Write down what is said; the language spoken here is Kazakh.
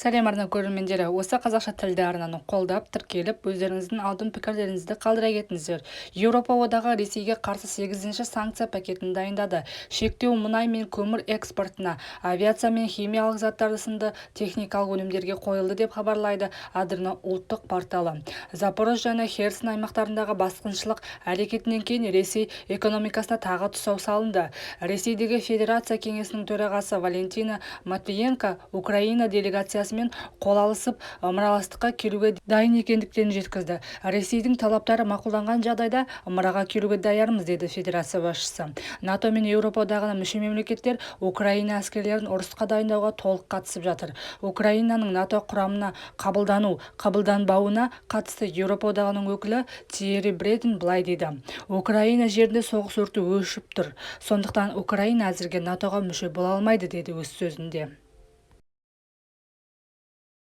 Сәлем арна көрермендері, осы қазақша тілді арнаны қолдап, тіркеліп, өздеріңіздің алдын пікірлеріңізді қалдыра кетіңіздер. Еуропа одағы Ресейге қарсы 8-ші санкция пакетін дайындады. Шектеу мұнай мен көмір экспортына, авиация мен химиялық заттарды сынды техникалық өнімдерге қойылды деп хабарлайды Адырна ұлттық порталы. Запорожье және Херсон аймақтарындағы басқыншылық әрекетінен кейін Ресей экономикасына тағы тұсау салынды. Ресейдегі Федерация кеңесінің төрағасы Валентина Матвиенко Украина делегациясымен қол алысып, ымыраластыққа келуге дайын екендіктерін жеткізді. Ресейдің талаптары мақұлданған жағдайда ымыраға келуге даярмыз, деді федерация басшысы. НАТО мен Еуропа одағына мүше мемлекеттер Украина әскерлерін ұрысқа дайындауға толық қатысып жатыр. Украинаның НАТО құрамына қабылданбауына қатысты Еуропа одағының өкілі Тиери Бредин былай дейді: Украина жерінде соғыс өрті өршіп тұр. Сондықтан Украина әзірге НАТОға мүше бола алмайды, деді өз сөзінде.